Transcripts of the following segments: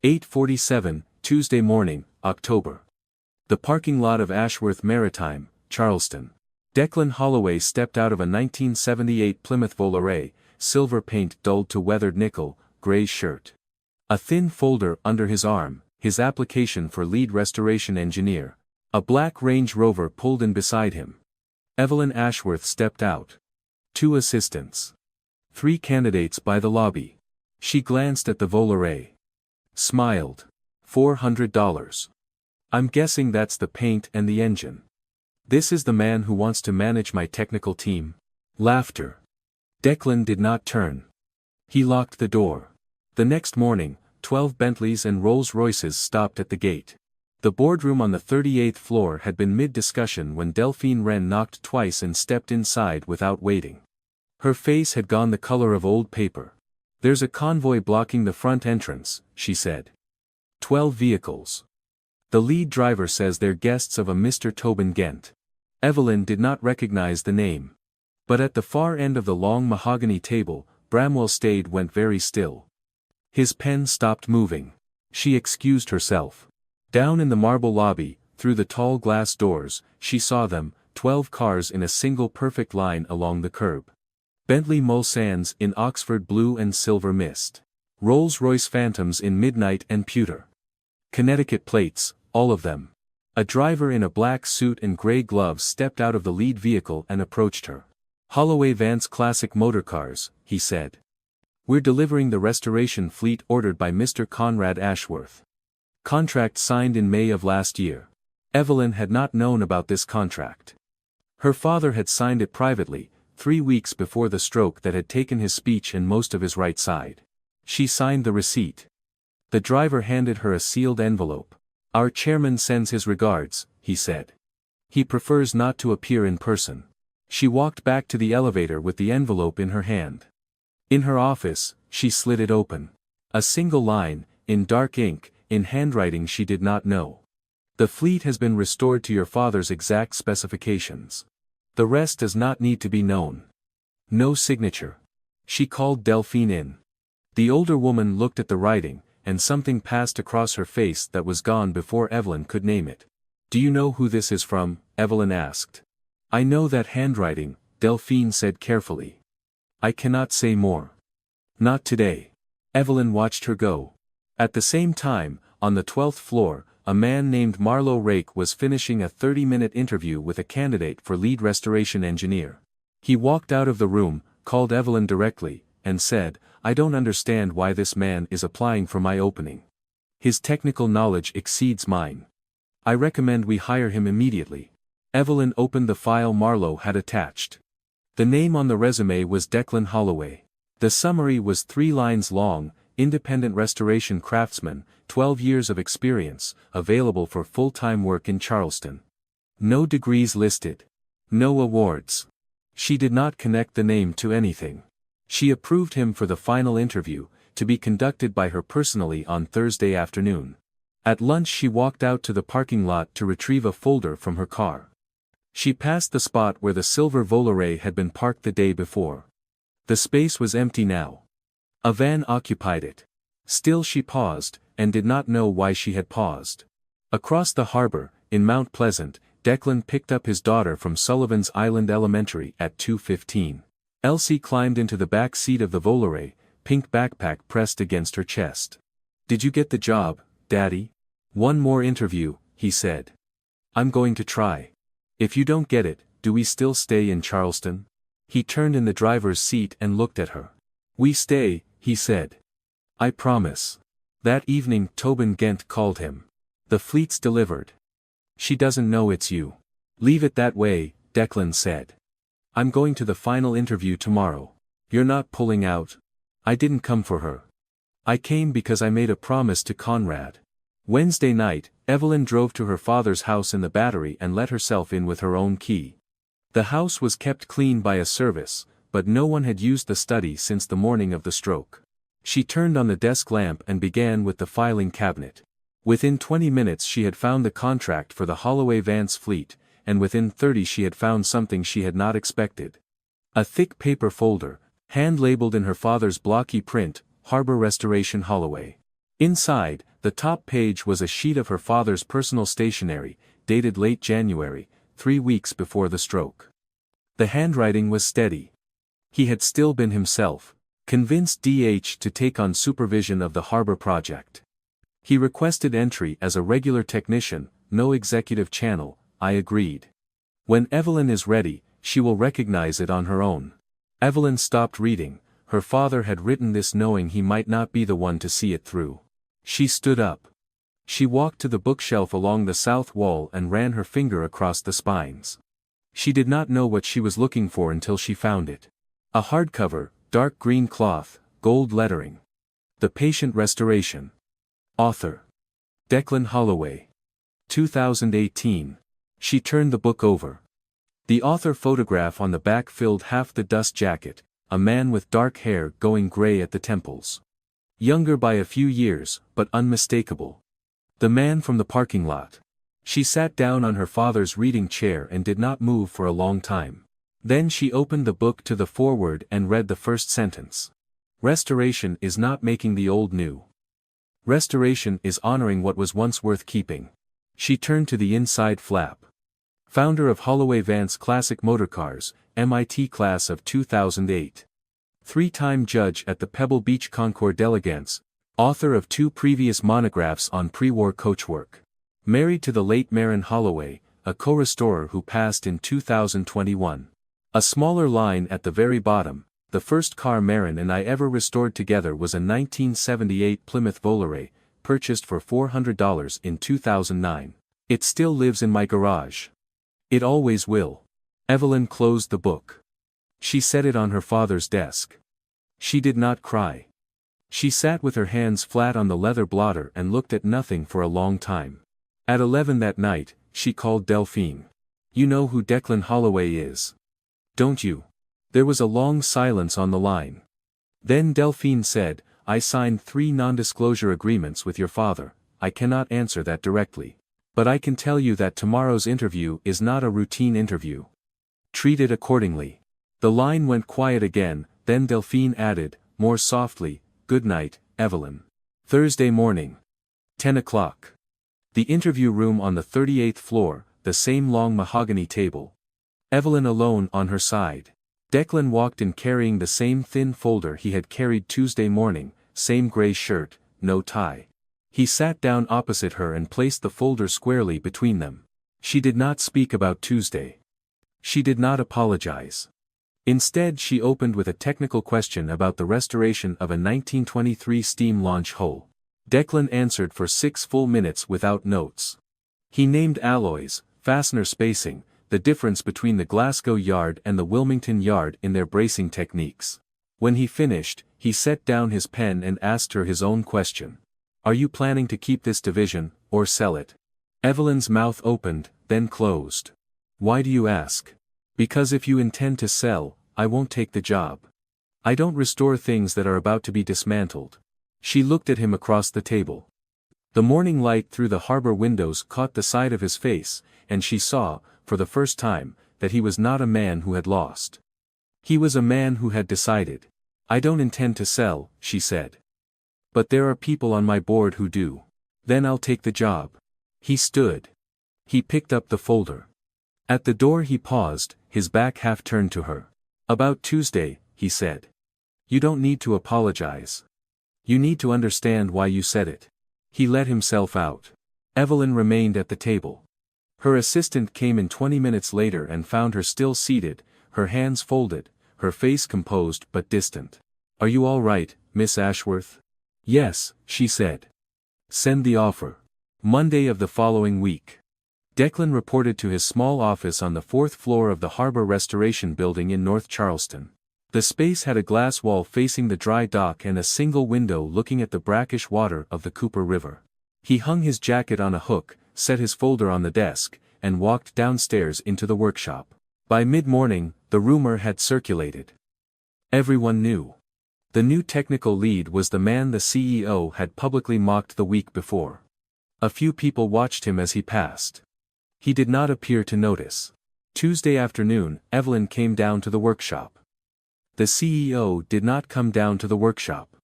8:47, Tuesday morning, October. The parking lot of Ashworth Maritime, Charleston. Declan Holloway stepped out of a 1978 Plymouth Volare, silver paint dulled to weathered nickel, gray shirt. A thin folder under his arm, his application for lead restoration engineer. A black Range Rover pulled in beside him. Evelyn Ashworth stepped out. 2 assistants. 3 candidates by the lobby. She glanced at the Volare. Smiled. $400. I'm guessing that's the paint and the engine. This is the man who wants to manage my technical team. Laughter. Declan did not turn. He locked the door. The next morning, 12 Bentleys and Rolls-Royces stopped at the gate. The boardroom on the 38th floor had been mid-discussion when Delphine Wren knocked twice and stepped inside without waiting. Her face had gone the color of old paper. There's a convoy blocking the front entrance, she said. 12 vehicles. The lead driver says they're guests of a Mr. Tobin Gent. Evelyn did not recognize the name. But at the far end of the long mahogany table, Bramwell Stade went very still. His pen stopped moving. She excused herself. Down in the marble lobby, through the tall glass doors, she saw them, 12 cars in a single perfect line along the curb. Bentley Mulsannes in Oxford blue and silver mist. Rolls-Royce Phantoms in midnight and pewter. Connecticut plates, all of them. A driver in a black suit and gray gloves stepped out of the lead vehicle and approached her. Holloway Vance Classic Motorcars, he said. We're delivering the restoration fleet ordered by Mr. Conrad Ashworth. Contract signed in May of last year. Evelyn had not known about this contract. Her father had signed it privately, 3 weeks before the stroke that had taken his speech and most of his right side. She signed the receipt. The driver handed her a sealed envelope. Our chairman sends his regards, he said. He prefers not to appear in person. She walked back to the elevator with the envelope in her hand. In her office, she slid it open. A single line, in dark ink, in handwriting she did not know. The fleet has been restored to your father's exact specifications. The rest does not need to be known. No signature. She called Delphine in. The older woman looked at the writing, and something passed across her face that was gone before Evelyn could name it. Do you know who this is from? Evelyn asked. I know that handwriting, Delphine said carefully. I cannot say more. Not today. Evelyn watched her go. At the same time, on the 12th floor, a man named Marlowe Rake was finishing a 30-minute interview with a candidate for lead restoration engineer. He walked out of the room, called Evelyn directly, and said, I don't understand why this man is applying for my opening. His technical knowledge exceeds mine. I recommend we hire him immediately. Evelyn opened the file Marlowe had attached. The name on the resume was Declan Holloway. The summary was 3 lines long, independent restoration craftsman, 12 years of experience, available for full-time work in Charleston. No degrees listed. No awards. She did not connect the name to anything. She approved him for the final interview, to be conducted by her personally on Thursday afternoon. At lunch she walked out to the parking lot to retrieve a folder from her car. She passed the spot where the silver Volare had been parked the day before. The space was empty now. A van occupied it. Still she paused, and did not know why she had paused. Across the harbor, in Mount Pleasant, Declan picked up his daughter from Sullivan's Island Elementary at 2:15. Elsie climbed into the back seat of the Volare, pink backpack pressed against her chest. Did you get the job, Daddy? One more interview, he said. I'm going to try. If you don't get it, do we still stay in Charleston? He turned in the driver's seat and looked at her. We stay, he said. I promise. That evening Tobin Gent called him. The fleet's delivered. She doesn't know it's you. Leave it that way, Declan said. I'm going to the final interview tomorrow. You're not pulling out? I didn't come for her. I came because I made a promise to Conrad. Wednesday night, Evelyn drove to her father's house in the Battery and let herself in with her own key. The house was kept clean by a service, but no one had used the study since the morning of the stroke. She turned on the desk lamp and began with the filing cabinet. Within 20 minutes she had found the contract for the Holloway Vance fleet, and within 30 she had found something she had not expected. A thick paper folder, hand-labeled in her father's blocky print, Harbor Restoration Holloway. Inside, the The top page was a sheet of her father's personal stationery, dated late January, 3 weeks before the stroke. The handwriting was steady. He had still been himself, convinced DH to take on supervision of the harbor project. He requested entry as a regular technician, no executive channel. I agreed. When Evelyn is ready, she will recognize it on her own. Evelyn stopped reading. Her father had written this knowing he might not be the one to see it through. She stood up. She walked to the bookshelf along the south wall and ran her finger across the spines. She did not know what she was looking for until she found it. A hardcover, dark green cloth, gold lettering. The Patient Restoration. Author: Declan Holloway. 2018. She turned the book over. The author photograph on the back filled half the dust jacket, a man with dark hair going gray at the temples. Younger by a few years, but unmistakable. The man from the parking lot. She sat down on her father's reading chair and did not move for a long time. Then she opened the book to the foreword and read the first sentence. Restoration is not making the old new. Restoration is honoring what was once worth keeping. She turned to the inside flap. Founder of Holloway Vance Classic Motorcars, MIT Class of 2008. Three-time judge at the Pebble Beach Concours d'Elegance, author of 2 previous monographs on pre-war coachwork. Married to the late Marin Holloway, a co-restorer who passed in 2021. A smaller line at the very bottom. The first car Marin and I ever restored together was a 1978 Plymouth Volare, purchased for $400 in 2009. It still lives in my garage. It always will. Evelyn closed the book. She set it on her father's desk. She did not cry. She sat with her hands flat on the leather blotter and looked at nothing for a long time. At 11 that night, she called Delphine. You know who Declan Holloway is, don't you? There was a long silence on the line. Then Delphine said, I signed 3 non-disclosure agreements with your father. I cannot answer that directly. But I can tell you that tomorrow's interview is not a routine interview. Treat it accordingly. The line went quiet again, then Delphine added, more softly, good night, Evelyn. Thursday morning. 10 o'clock. The interview room on the 38th floor, the same long mahogany table. Evelyn alone on her side. Declan walked in carrying the same thin folder he had carried Tuesday morning, same gray shirt, no tie. He sat down opposite her and placed the folder squarely between them. She did not speak about Tuesday. She did not apologize. Instead she opened with a technical question about the restoration of a 1923 steam launch hull. Declan answered for 6 full minutes without notes. He named alloys, fastener spacing, the difference between the Glasgow yard and the Wilmington yard in their bracing techniques. When he finished, he set down his pen and asked her his own question. Are you planning to keep this division, or sell it? Evelyn's mouth opened, then closed. Why do you ask? Because if you intend to sell, I won't take the job. I don't restore things that are about to be dismantled. She looked at him across the table. The morning light through the harbor windows caught the side of his face, and she saw, for the first time, that he was not a man who had lost. He was a man who had decided. I don't intend to sell, she said. But there are people on my board who do. Then I'll take the job. He stood. He picked up the folder. At the door he paused, his back half turned to her. About Tuesday, he said. You don't need to apologize. You need to understand why you said it. He let himself out. Evelyn remained at the table. Her assistant came in 20 minutes later and found her still seated, her hands folded, her face composed but distant. Are you all right, Miss Ashworth? Yes, she said. Send the offer. Monday of the following week. Declan reported to his small office on the 4th floor of the Harbor Restoration Building in North Charleston. The space had a glass wall facing the dry dock and a single window looking at the brackish water of the Cooper River. He hung his jacket on a hook, set his folder on the desk, and walked downstairs into the workshop. By mid-morning, the rumor had circulated. Everyone knew. The new technical lead was the man the CEO had publicly mocked the week before. A few people watched him as he passed. He did not appear to notice. Tuesday afternoon, Evelyn came down to the workshop. The CEO did not come down to the workshop.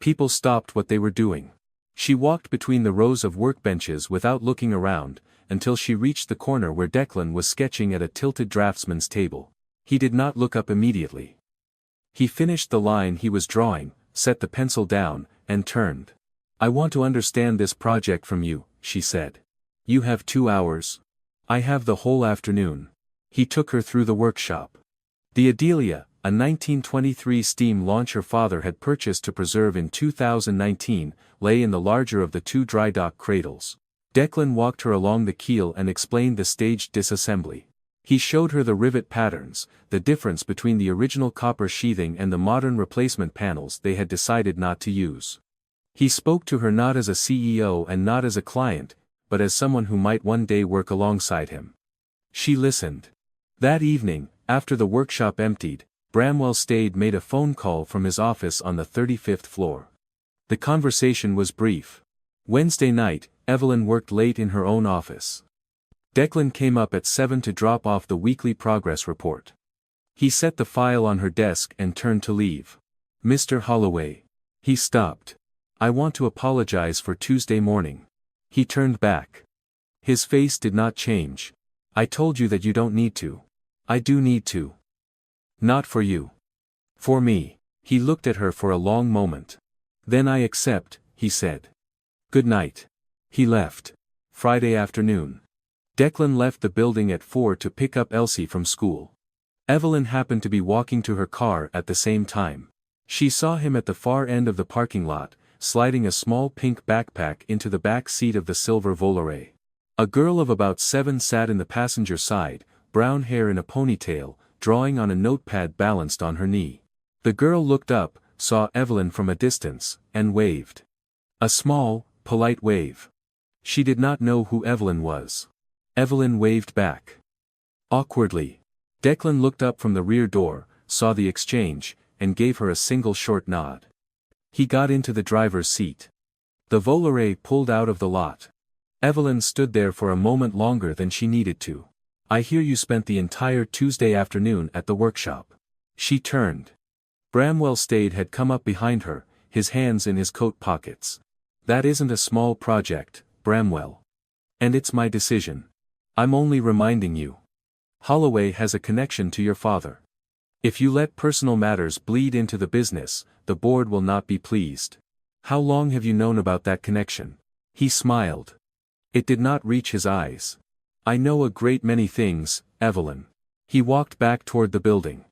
People stopped what they were doing. She walked between the rows of workbenches without looking around, until she reached the corner where Declan was sketching at a tilted draftsman's table. He did not look up immediately. He finished the line he was drawing, set the pencil down, and turned. "I want to understand this project from you," she said. "You have 2 hours. I have the whole afternoon." He took her through the workshop. The Adelia, a 1923 steam launch her father had purchased to preserve in 2019, lay in the larger of the 2 dry dock cradles. Declan walked her along the keel and explained the staged disassembly. He showed her the rivet patterns, the difference between the original copper sheathing and the modern replacement panels they had decided not to use. He spoke to her not as a CEO and not as a client, but as someone who might one day work alongside him. She listened. That evening, after the workshop emptied, Bramwell Stade made a phone call from his office on the 35th floor. The conversation was brief. Wednesday night, Evelyn worked late in her own office. Declan came up at 7 to drop off the weekly progress report. He set the file on her desk and turned to leave. "Mr. Holloway." He stopped. "I want to apologize for Tuesday morning." He turned back. His face did not change. "I told you that you don't need to." "I do need to." "Not for you. For me." He looked at her for a long moment. "Then I accept," he said. "Good night." He left. Friday afternoon. Declan left the building at 4 to pick up Elsie from school. Evelyn happened to be walking to her car at the same time. She saw him at the far end of the parking lot, sliding a small pink backpack into the back seat of the silver Volare. A girl of about 7 sat in the passenger side, brown hair in a ponytail, drawing on a notepad balanced on her knee. The girl looked up, saw Evelyn from a distance, and waved. A small, polite wave. She did not know who Evelyn was. Evelyn waved back. Awkwardly. Declan looked up from the rear door, saw the exchange, and gave her a single short nod. He got into the driver's seat. The Volare pulled out of the lot. Evelyn stood there for a moment longer than she needed to. "I hear you spent the entire Tuesday afternoon at the workshop." She turned. Bramwell Stade had come up behind her, his hands in his coat pockets. "That isn't a small project, Bramwell. And it's my decision. I'm only reminding you. Holloway has a connection to your father. If you let personal matters bleed into the business, the board will not be pleased." "How long have you known about that connection?" He smiled. It did not reach his eyes. "I know a great many things, Evelyn." He walked back toward the building.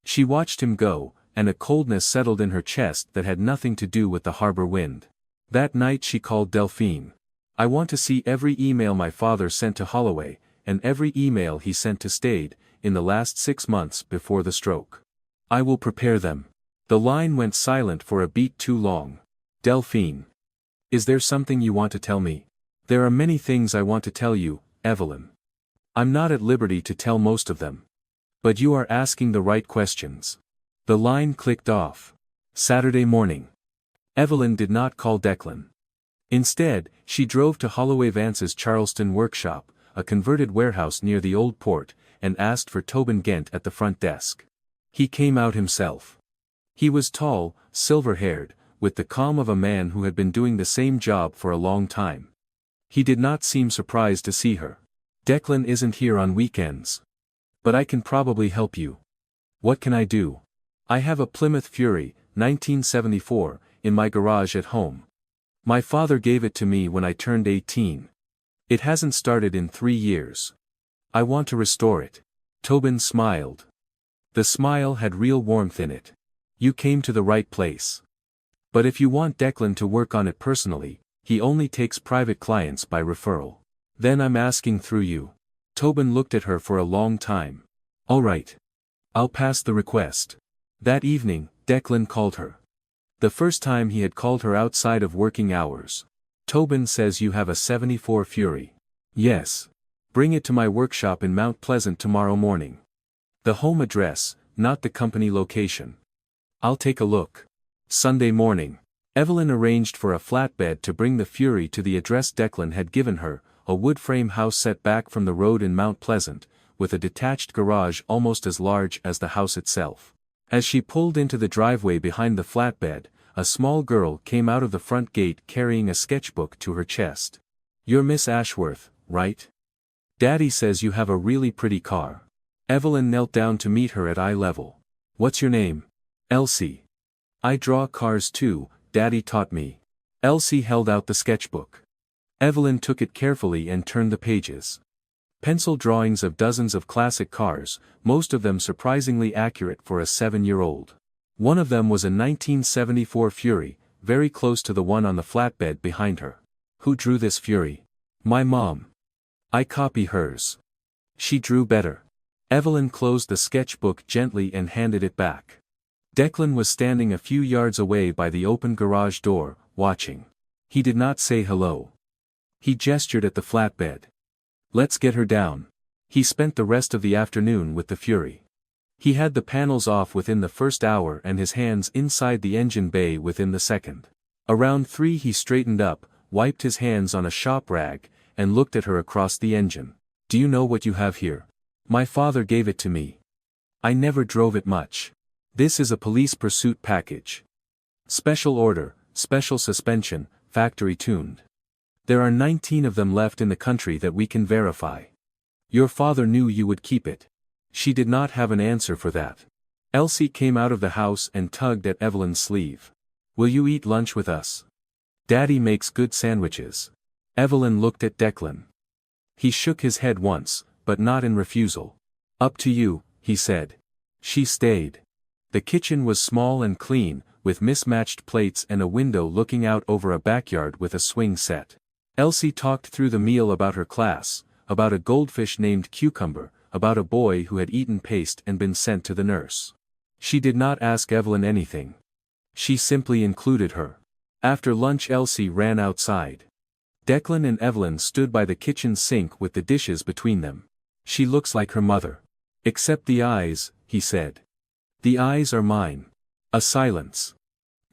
She watched him go, and a coldness settled in her chest that had nothing to do with the harbor wind. That night she called Delphine. "I want to see every email my father sent to Holloway, and every email he sent to Stade, in the last 6 months before the stroke. I will prepare them." The line went silent for a beat too long. "Delphine. Is there something you want to tell me?" "There are many things I want to tell you, Evelyn. I'm not at liberty to tell most of them. But you are asking the right questions." The line clicked off. Saturday morning. Evelyn did not call Declan. Instead, she drove to Holloway Vance's Charleston workshop, a converted warehouse near the old port, and asked for Tobin Ghent at the front desk. He came out himself. He was tall, silver-haired, with the calm of a man who had been doing the same job for a long time. He did not seem surprised to see her. "Declan isn't here on weekends. But I can probably help you." "What can I do?" "I have a Plymouth Fury, 1974, in my garage at home. My father gave it to me when I turned 18. It hasn't started in 3 years. I want to restore it." Tobin smiled. The smile had real warmth in it. "You came to the right place. But if you want Declan to work on it personally, he only takes private clients by referral." "Then I'm asking through you." Tobin looked at her for a long time. "All right. I'll pass the request." That evening, Declan called her. The first time he had called her outside of working hours. "Tobin says you have a 74 Fury." "Yes. Bring it to my workshop in Mount Pleasant tomorrow morning." The home address, not the company location. "I'll take a look." Sunday morning. Evelyn arranged for a flatbed to bring the Fury to the address Declan had given her, a wood frame house set back from the road in Mount Pleasant, with a detached garage almost as large as the house itself. As she pulled into the driveway behind the flatbed, a small girl came out of the front gate carrying a sketchbook to her chest. "You're Miss Ashworth, right? Daddy says you have a really pretty car." Evelyn knelt down to meet her at eye level. "What's your name?" "Elsie. I draw cars too, Daddy taught me." Elsie held out the sketchbook. Evelyn took it carefully and turned the pages. Pencil drawings of dozens of classic cars, most of them surprisingly accurate for a 7-year-old. One of them was a 1974 Fury, very close to the one on the flatbed behind her. "Who drew this Fury?" "My mom. I copy hers. She drew better." Evelyn closed the sketchbook gently and handed it back. Declan was standing a few yards away by the open garage door, watching. He did not say hello. He gestured at the flatbed. "Let's get her down." He spent the rest of the afternoon with the Fury. He had the panels off within the first hour and his hands inside the engine bay within the second. Around 3 he straightened up, wiped his hands on a shop rag, and looked at her across the engine. "Do you know what you have here?" "My father gave it to me. I never drove it much. This is a police pursuit package. Special order, special suspension, factory tuned. There are 19 of them left in the country that we can verify. Your father knew you would keep it." She did not have an answer for that. Elsie came out of the house and tugged at Evelyn's sleeve. "Will you eat lunch with us? Daddy makes good sandwiches." Evelyn looked at Declan. He shook his head once, but not in refusal. "Up to you," he said. She stayed. The kitchen was small and clean, with mismatched plates and a window looking out over a backyard with a swing set. Elsie talked through the meal about her class, about a goldfish named Cucumber, about a boy who had eaten paste and been sent to the nurse. She did not ask Evelyn anything. She simply included her. After lunch Elsie ran outside. Declan and Evelyn stood by the kitchen sink with the dishes between them. "She looks like her mother. Except the eyes," he said. "The eyes are mine." A silence.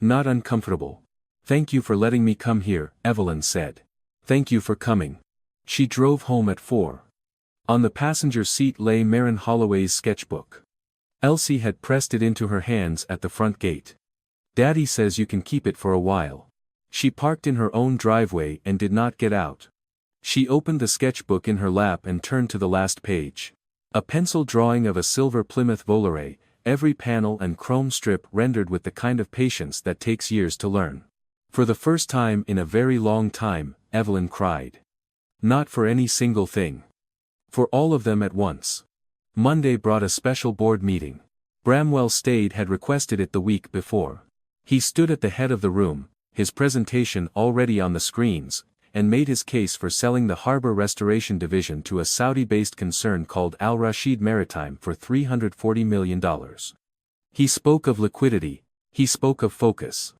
"Not uncomfortable." "Thank you for letting me come here," Evelyn said. "Thank you for coming." She drove home at 4. On the passenger seat lay Maren Holloway's sketchbook. Elsie had pressed it into her hands at the front gate. "Daddy says you can keep it for a while." She parked in her own driveway and did not get out. She opened the sketchbook in her lap and turned to the last page. A pencil drawing of a silver Plymouth Volare, every panel and chrome strip rendered with the kind of patience that takes years to learn. For the first time in a very long time, Evelyn cried. Not for any single thing. For all of them at once. Monday brought a special board meeting. Bramwell Stade had requested it the week before. He stood at the head of the room, his presentation already on the screens, and made his case for selling the Harbor Restoration Division to a Saudi-based concern called Al Rashid Maritime for $340 million. He spoke of liquidity, he spoke of focus.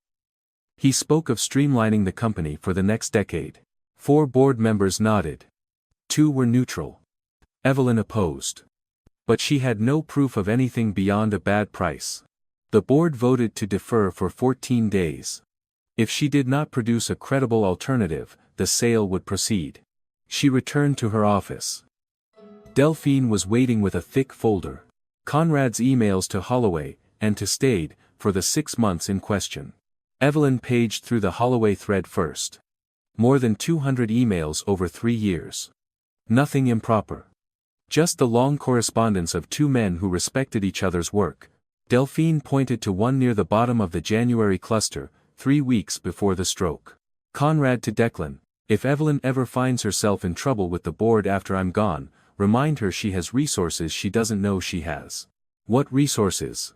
He spoke of streamlining the company for the next decade. 4 board members nodded. 2 were neutral. Evelyn opposed. But she had no proof of anything beyond a bad price. The board voted to defer for 14 days. If she did not produce a credible alternative, the sale would proceed. She returned to her office. Delphine was waiting with a thick folder. Conrad's emails to Holloway, and to Stade, for the 6 months in question. Evelyn paged through the Holloway thread first. More than 200 emails over 3 years. Nothing improper. Just the long correspondence of 2 men who respected each other's work. Delphine pointed to one near the bottom of the January cluster, 3 weeks before the stroke. Conrad to Declan, if Evelyn ever finds herself in trouble with the board after I'm gone, remind her she has resources she doesn't know she has. What resources?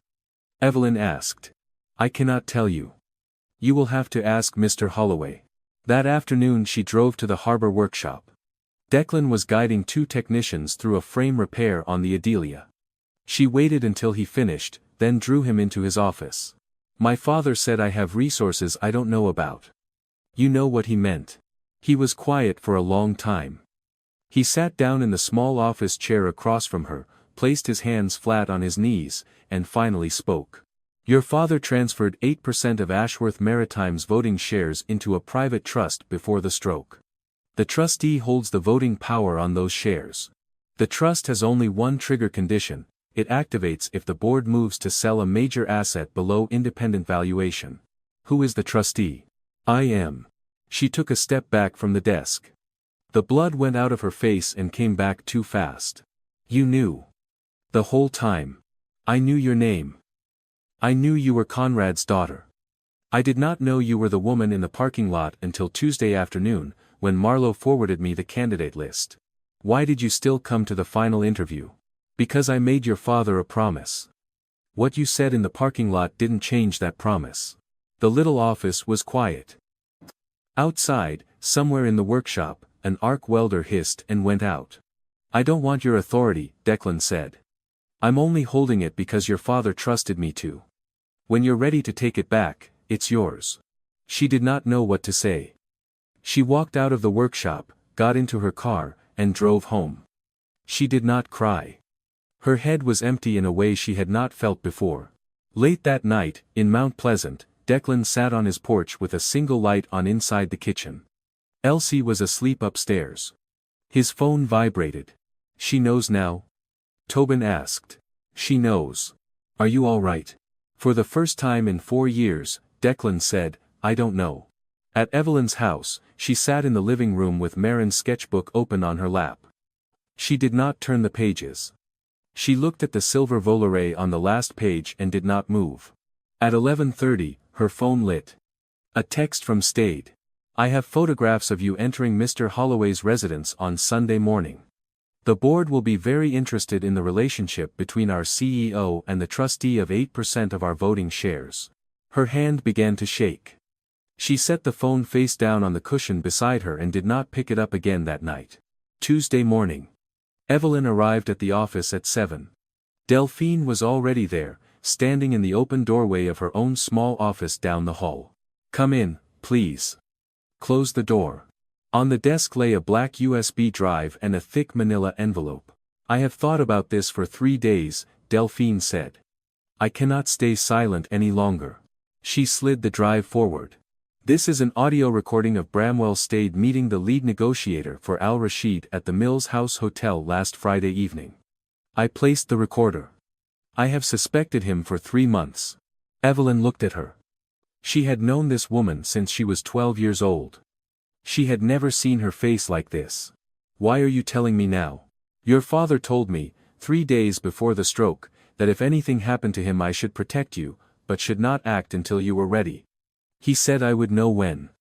Evelyn asked. I cannot tell you. You will have to ask Mr. Holloway. That afternoon she drove to the harbor workshop. Declan was guiding 2 technicians through a frame repair on the Adelia. She waited until he finished, then drew him into his office. My father said I have resources I don't know about. You know what he meant. He was quiet for a long time. He sat down in the small office chair across from her, placed his hands flat on his knees, and finally spoke. Your father transferred 8% of Ashworth Maritime's voting shares into a private trust before the stroke. The trustee holds the voting power on those shares. The trust has only one trigger condition: it activates if the board moves to sell a major asset below independent valuation. Who is the trustee? I am. She took a step back from the desk. The blood went out of her face and came back too fast. You knew. The whole time. I knew your name. I knew you were Conrad's daughter. I did not know you were the woman in the parking lot until Tuesday afternoon, when Marlowe forwarded me the candidate list. Why did you still come to the final interview? Because I made your father a promise. What you said in the parking lot didn't change that promise. The little office was quiet. Outside, somewhere in the workshop, an arc welder hissed and went out. I don't want your authority, Declan said. I'm only holding it because your father trusted me to. When you're ready to take it back, it's yours. She did not know what to say. She walked out of the workshop, got into her car, and drove home. She did not cry. Her head was empty in a way she had not felt before. Late that night, in Mount Pleasant, Declan sat on his porch with a single light on inside the kitchen. Elsie was asleep upstairs. His phone vibrated. She knows now? Tobin asked. She knows. Are you all right? For the first time in 4 years, Declan said, I don't know. At Evelyn's house, she sat in the living room with Marin's sketchbook open on her lap. She did not turn the pages. She looked at the silver volare on the last page and did not move. At 11:30, her phone lit. A text from Stade. I have photographs of you entering Mr. Holloway's residence on Sunday morning. The board will be very interested in the relationship between our CEO and the trustee of 8% of our voting shares. Her hand began to shake. She set the phone face down on the cushion beside her and did not pick it up again that night. Tuesday morning. Evelyn arrived at the office at 7. Delphine was already there, standing in the open doorway of her own small office down the hall. Come in, please. Close the door. On the desk lay a black USB drive and a thick manila envelope. I have thought about this for 3 days, Delphine said. I cannot stay silent any longer. She slid the drive forward. This is an audio recording of Bramwell Stade meeting the lead negotiator for Al Rashid at the Mills House Hotel last Friday evening. I placed the recorder. I have suspected him for 3 months. Evelyn looked at her. She had known this woman since she was 12 years old. She had never seen her face like this. Why are you telling me now? Your father told me, 3 days before the stroke, that if anything happened to him I should protect you, but should not act until you were ready. He said I would know when.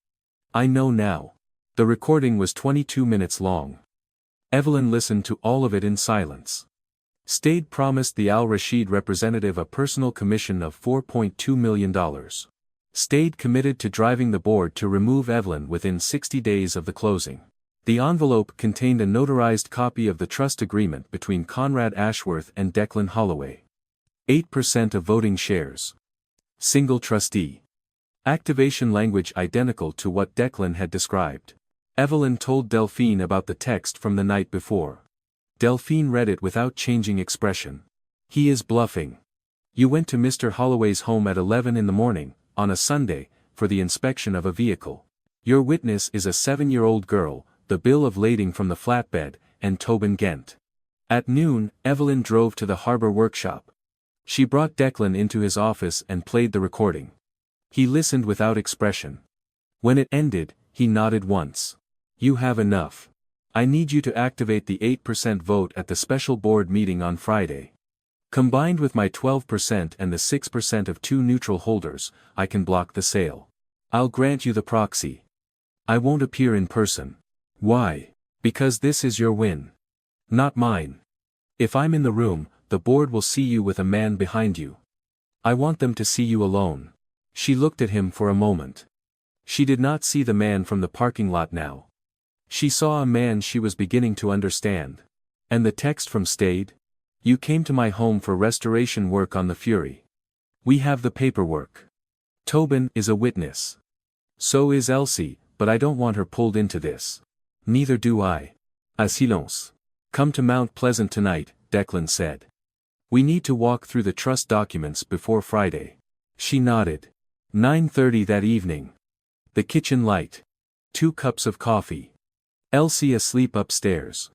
I know now. The recording was 22 minutes long. Evelyn listened to all of it in silence. Stade promised the Al Rashid representative a personal commission of $4.2 million. Stade committed to driving the board to remove Evelyn within 60 days of the closing. The envelope contained a notarized copy of the trust agreement between Conrad Ashworth and Declan Holloway. 8% of voting shares. Single trustee. Activation language identical to what Declan had described. Evelyn told Delphine about the text from the night before. Delphine read it without changing expression. He is bluffing. You went to Mr. Holloway's home at 11 in the morning, on a Sunday, for the inspection of a vehicle. Your witness is a 7-year-old girl, the bill of lading from the flatbed, and Tobin Ghent. At noon, Evelyn drove to the harbor workshop. She brought Declan into his office and played the recording. He listened without expression. When it ended, he nodded once. You have enough. I need you to activate the 8% vote at the special board meeting on Friday. Combined with my 12% and the 6% of 2 neutral holders, I can block the sale. I'll grant you the proxy. I won't appear in person. Why? Because this is your win. Not mine. If I'm in the room, the board will see you with a man behind you. I want them to see you alone. She looked at him for a moment. She did not see the man from the parking lot now. She saw a man she was beginning to understand. And the text from Stade? You came to my home for restoration work on the Fury. We have the paperwork. Tobin is a witness. So is Elsie, but I don't want her pulled into this. Neither do I. A silence. Come to Mount Pleasant tonight, Declan said. We need to walk through the trust documents before Friday. She nodded. 9:30 that evening. The kitchen light. 2 cups of coffee. Elsie asleep upstairs.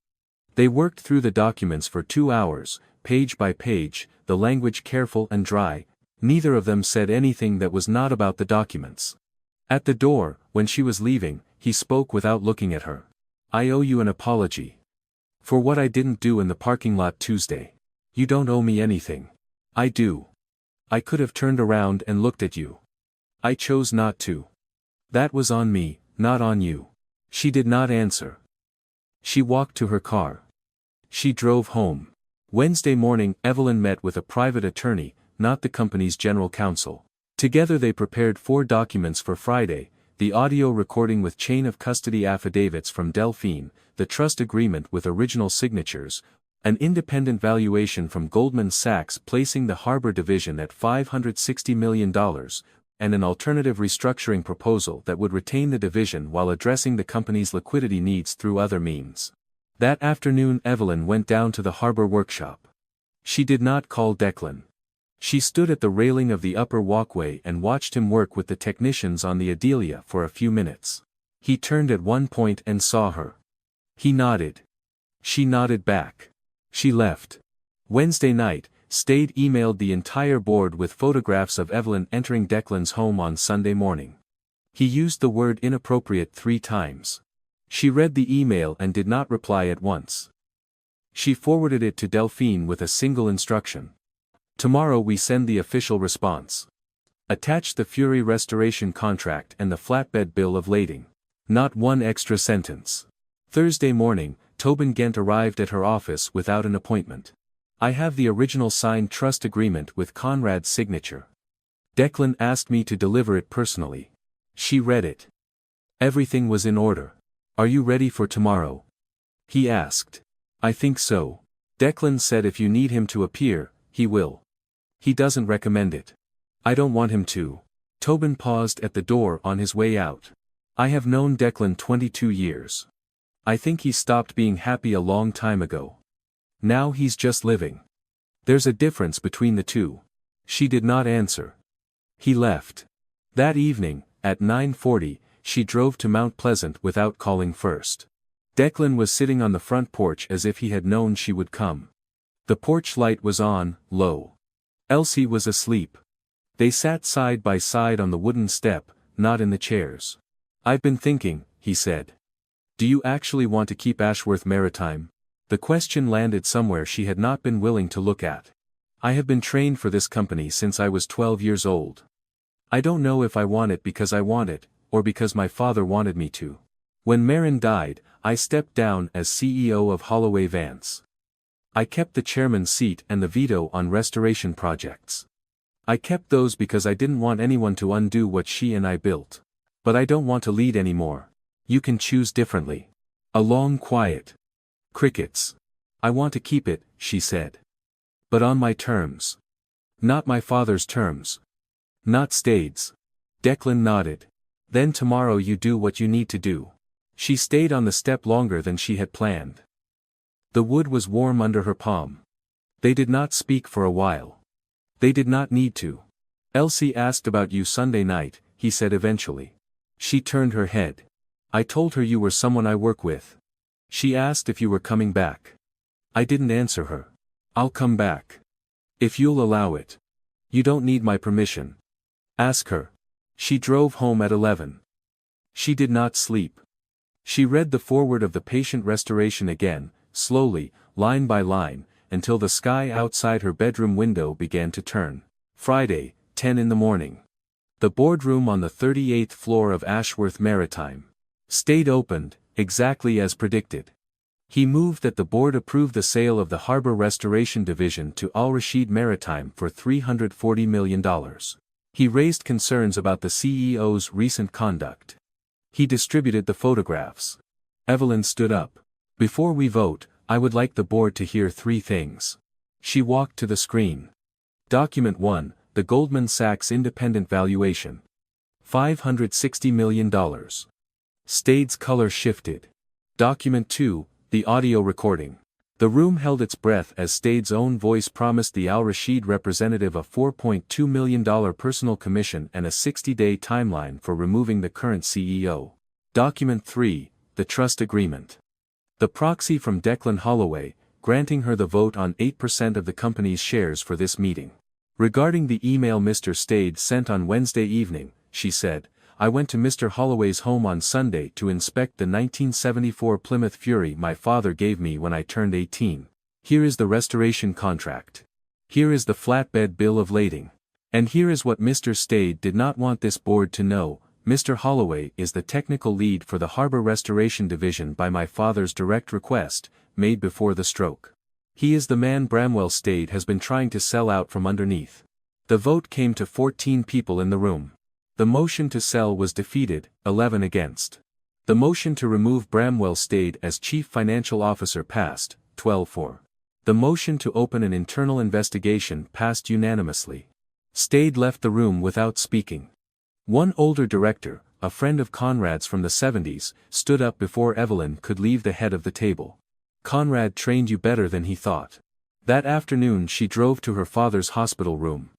They worked through the documents for 2 hours, page by page, the language careful and dry, Neither of them said anything that was not about the documents. At the door, when she was leaving, he spoke without looking at her. I owe you an apology. For what I didn't do in the parking lot Tuesday. You don't owe me anything. I do. I could have turned around and looked at you. I chose not to. That was on me, not on you. She did not answer. She walked to her car. She drove home. Wednesday morning, Evelyn met with a private attorney, not the company's general counsel. Together they prepared 4 documents for Friday: the audio recording with chain of custody affidavits from Delphine, the trust agreement with original signatures, an independent valuation from Goldman Sachs placing the Harbor Division at $560 million, and an alternative restructuring proposal that would retain the division while addressing the company's liquidity needs through other means. That afternoon Evelyn went down to the Harbor workshop. She did not call Declan. She stood at the railing of the upper walkway and watched him work with the technicians on the Adelia for a few minutes. He turned at one point and saw her. He nodded. She nodded back. She left. Wednesday night, Stade emailed the entire board with photographs of Evelyn entering Declan's home on Sunday morning. He used the word inappropriate 3 times. She read the email and did not reply at once. She forwarded it to Delphine with a single instruction. Tomorrow we send the official response. Attach the Fury restoration contract and the flatbed bill of lading. Not one extra sentence. Thursday morning, Tobin Gent arrived at her office without an appointment. I have the original signed trust agreement with Conrad's signature. Declan asked me to deliver it personally. She read it. Everything was in order. Are you ready for tomorrow? He asked. I think so. Declan said if you need him to appear, he will. He doesn't recommend it. I don't want him to. Tobin paused at the door on his way out. I have known Declan 22 years. I think he stopped being happy a long time ago. Now he's just living. There's a difference between the two. She did not answer. He left. That evening, at 9:40, she drove to Mount Pleasant without calling first. Declan was sitting on the front porch as if he had known she would come. The porch light was on, low. Elsie was asleep. They sat side by side on the wooden step, not in the chairs. I've been thinking, he said. Do you actually want to keep Ashworth Maritime? The question landed somewhere she had not been willing to look at. I have been trained for this company since I was 12 years old. I don't know if I want it because I want it, or because my father wanted me to. When Marin died, I stepped down as CEO of Holloway Vance. I kept the chairman's seat and the veto on restoration projects. I kept those because I didn't want anyone to undo what she and I built. But I don't want to lead anymore. You can choose differently. A long quiet. Crickets. I want to keep it, she said. But on my terms. Not my father's terms. Not Stade's. Declan nodded. Then tomorrow you do what you need to do. She stayed on the step longer than she had planned. The wood was warm under her palm. They did not speak for a while. They did not need to. Elsie asked about you Sunday night, he said eventually. She turned her head. I told her you were someone I work with. She asked if you were coming back. I didn't answer her. I'll come back. If you'll allow it. You don't need my permission. Ask her. She drove home at 11. She did not sleep. She read the foreword of the patient restoration again, slowly, line by line, until the sky outside her bedroom window began to turn. Friday, 10 in the morning. The boardroom on the 38th floor of Ashworth Maritime. Stade opened, exactly as predicted. He moved that the board approve the sale of the Harbor Restoration Division to Al Rashid Maritime for $340 million. He raised concerns about the CEO's recent conduct. He distributed the photographs. Evelyn stood up. Before we vote, I would like the board to hear 3 things. She walked to the screen. Document 1, the Goldman Sachs independent valuation. $560 million. Stade's color shifted. Document 2, the audio recording. The room held its breath as Stade's own voice promised the Al Rashid representative a $4.2 million personal commission and a 60-day timeline for removing the current CEO. Document 3, the trust agreement. The proxy from Declan Holloway, granting her the vote on 8% of the company's shares for this meeting. Regarding the email Mr. Stade sent on Wednesday evening, she said, I went to Mr. Holloway's home on Sunday to inspect the 1974 Plymouth Fury my father gave me when I turned 18. Here is the restoration contract. Here is the flatbed bill of lading. And here is what Mr. Stade did not want this board to know. Mr. Holloway is the technical lead for the Harbor Restoration Division by my father's direct request, made before the stroke. He is the man Bramwell Stade has been trying to sell out from underneath. The vote came to 14 people in the room. The motion to sell was defeated, 11 against. The motion to remove Bramwell Stade as Chief Financial Officer passed, 12 for. The motion to open an internal investigation passed unanimously. Stade left the room without speaking. One older director, a friend of Conrad's from the 70s, stood up before Evelyn could leave the head of the table. Conrad trained you better than he thought. That afternoon she drove to her father's hospital room.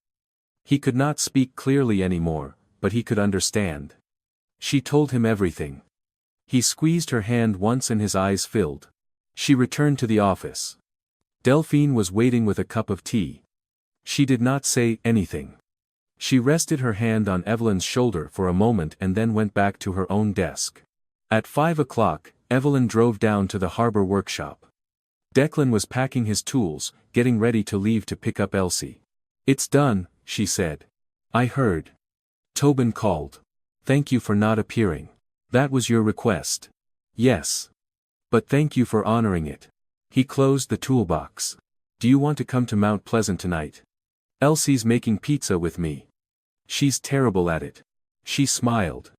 He could not speak clearly anymore, but he could understand. She told him everything. He squeezed her hand once and his eyes filled. She returned to the office. Delphine was waiting with a cup of tea. She did not say anything. She rested her hand on Evelyn's shoulder for a moment and then went back to her own desk. At 5 o'clock, Evelyn drove down to the harbor workshop. Declan was packing his tools, getting ready to leave to pick up Elsie. It's done, she said. I heard. Tobin called. Thank you for not appearing. That was your request. Yes. But thank you for honoring it. He closed the toolbox. Do you want to come to Mount Pleasant tonight? Elsie's making pizza with me. She's terrible at it. She smiled.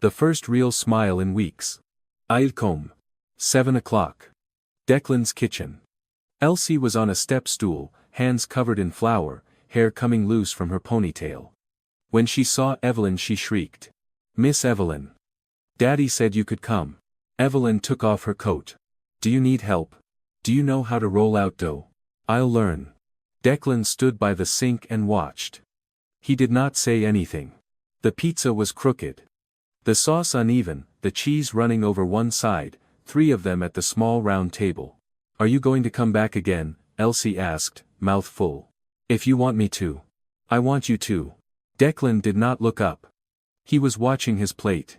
The first real smile in weeks. I'll come. 7 o'clock. Declan's kitchen. Elsie was on a step stool, hands covered in flour, hair coming loose from her ponytail. When she saw Evelyn she shrieked. Miss Evelyn. Daddy said you could come. Evelyn took off her coat. Do you need help? Do you know how to roll out dough? I'll learn. Declan stood by the sink and watched. He did not say anything. The pizza was crooked. The sauce uneven, the cheese running over one side, 3 of them at the small round table. Are you going to come back again? Elsie asked, mouth full. If you want me to. I want you to. Declan did not look up. He was watching his plate.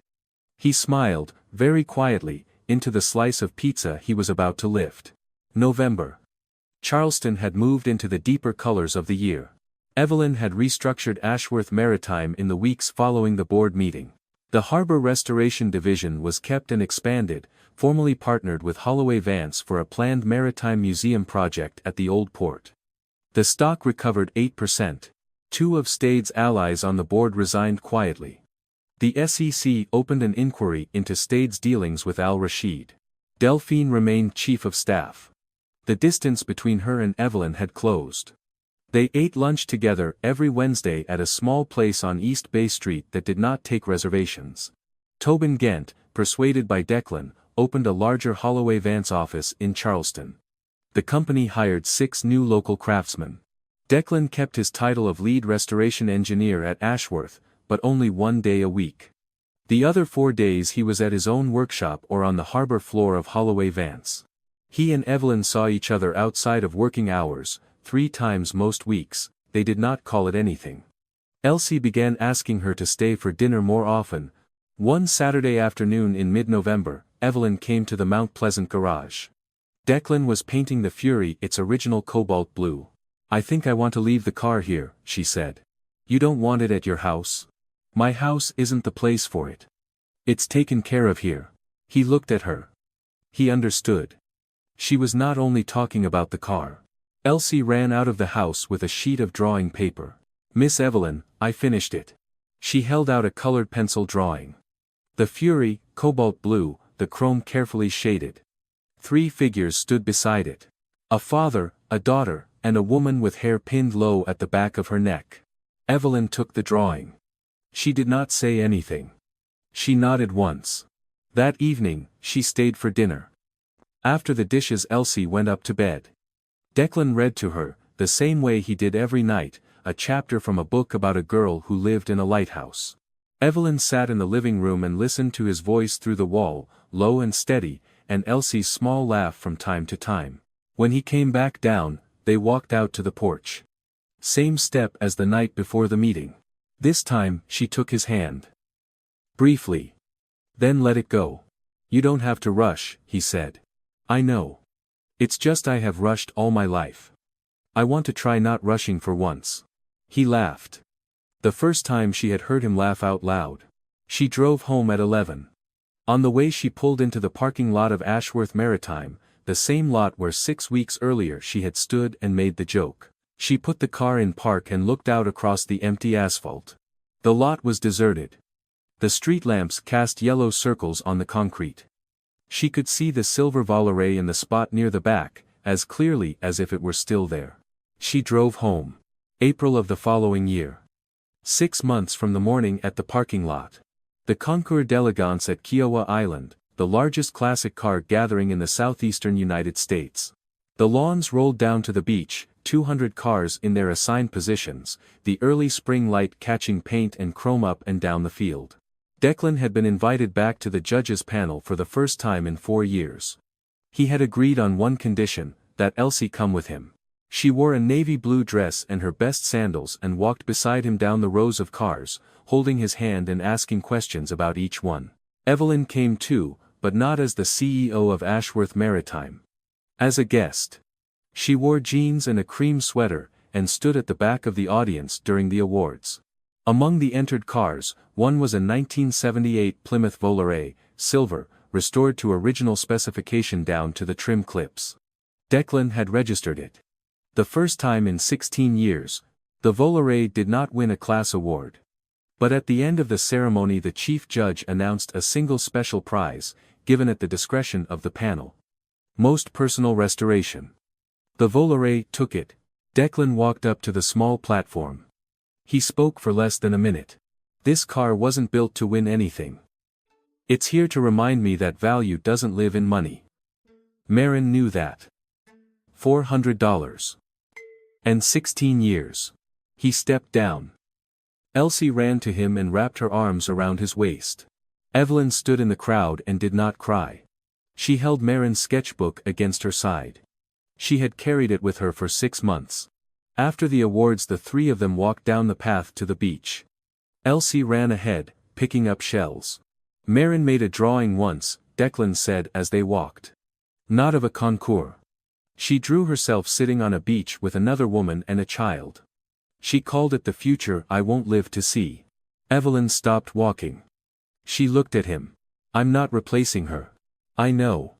He smiled, very quietly, into the slice of pizza he was about to lift. November. Charleston had moved into the deeper colors of the year. Evelyn had restructured Ashworth Maritime in the weeks following the board meeting. The Harbor Restoration Division was kept and expanded, formally partnered with Holloway Vance for a planned maritime museum project at the Old Port. The stock recovered 8%. 2 of Stade's allies on the board resigned quietly. The SEC opened an inquiry into Stade's dealings with Al-Rashid. Delphine remained chief of staff. The distance between her and Evelyn had closed. They ate lunch together every Wednesday at a small place on East Bay Street that did not take reservations. Tobin Ghent, persuaded by Declan, opened a larger Holloway Vance office in Charleston. The company hired 6 new local craftsmen. Declan kept his title of lead restoration engineer at Ashworth, but only 1 day a week. The other 4 days he was at his own workshop or on the harbor floor of Holloway Vance. He and Evelyn saw each other outside of working hours, 3 times most weeks. They did not call it anything. Elsie began asking her to stay for dinner more often. One Saturday afternoon in mid-November, Evelyn came to the Mount Pleasant garage. Declan was painting the Fury its original cobalt blue. I think I want to leave the car here, she said. You don't want it at your house? My house isn't the place for it. It's taken care of here. He looked at her. He understood. She was not only talking about the car. Elsie ran out of the house with a sheet of drawing paper. Miss Evelyn, I finished it. She held out a colored pencil drawing. The Fury, cobalt blue, the chrome carefully shaded. 3 figures stood beside it. A father, a daughter, and a woman with hair pinned low at the back of her neck. Evelyn took the drawing. She did not say anything. She nodded once. That evening, she stayed for dinner. After the dishes Elsie went up to bed. Declan read to her, the same way he did every night, a chapter from a book about a girl who lived in a lighthouse. Evelyn sat in the living room and listened to his voice through the wall, low and steady, and Elsie's small laugh from time to time. When he came back down, they walked out to the porch. Same step as the night before the meeting. This time, she took his hand. Briefly. Then let it go. You don't have to rush, he said. I know. It's just I have rushed all my life. I want to try not rushing for once. He laughed. The first time she had heard him laugh out loud. She drove home at 11. On the way she pulled into the parking lot of Ashworth Maritime, the same lot where 6 weeks earlier she had stood and made the joke. She put the car in park and looked out across the empty asphalt. The lot was deserted. The street lamps cast yellow circles on the concrete. She could see the silver Volare in the spot near the back, as clearly as if it were still there. She drove home. April of the following year. 6 months from the morning at the parking lot. The Concours d'Elegance at Kiowa Island, the largest classic car gathering in the southeastern United States. The lawns rolled down to the beach, 200 cars in their assigned positions, the early spring light catching paint and chrome up and down the field. Declan had been invited back to the judges' panel for the first time in 4 years. He had agreed on one condition, that Elsie come with him. She wore a navy blue dress and her best sandals and walked beside him down the rows of cars, holding his hand and asking questions about each one. Evelyn came too, but not as the CEO of Ashworth Maritime. As a guest. She wore jeans and a cream sweater, and stood at the back of the audience during the awards. Among the entered cars, one was a 1978 Plymouth Volare, silver, restored to original specification down to the trim clips. Declan had registered it. The first time in 16 years, the Volare did not win a class award. But at the end of the ceremony the chief judge announced a single special prize, given at the discretion of the panel. Most personal restoration. The Volare took it. Declan walked up to the small platform. He spoke for less than a minute. This car wasn't built to win anything. It's here to remind me that value doesn't live in money. Marin knew that. $400. And 16 years. He stepped down. Elsie ran to him and wrapped her arms around his waist. Evelyn stood in the crowd and did not cry. She held Marin's sketchbook against her side. She had carried it with her for 6 months. After the awards the three of them walked down the path to the beach. Elsie ran ahead, picking up shells. Marin made a drawing once, Declan said as they walked. Not of a concours. She drew herself sitting on a beach with another woman and a child. She called it the future I won't live to see. Evelyn stopped walking. She looked at him. I'm not replacing her. I know.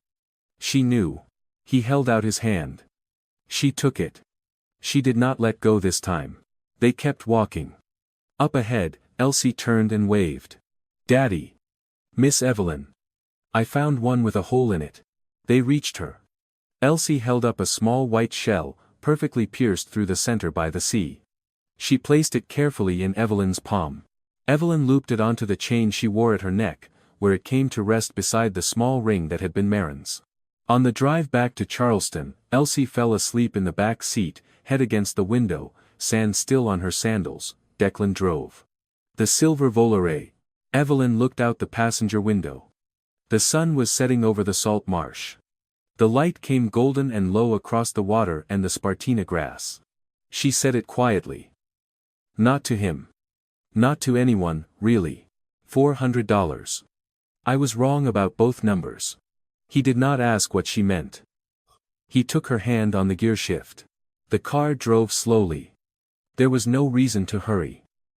She knew. He held out his hand. She took it. She did not let go this time. They kept walking. Up ahead, Elsie turned and waved. Daddy. Miss Evelyn. I found one with a hole in it. They reached her. Elsie held up a small white shell, perfectly pierced through the center by the sea. She placed it carefully in Evelyn's palm. Evelyn looped it onto the chain she wore at her neck, where it came to rest beside the small ring that had been Marin's. On the drive back to Charleston, Elsie fell asleep in the back seat, head against the window, sand still on her sandals. Declan drove. The silver Volare. Evelyn looked out the passenger window. The sun was setting over the salt marsh. The light came golden and low across the water and the Spartina grass. She said it quietly. Not to him. Not to anyone, really. $400. I was wrong about both numbers. He did not ask what she meant. He took her hand on the gearshift. The car drove slowly. There was no reason to hurry.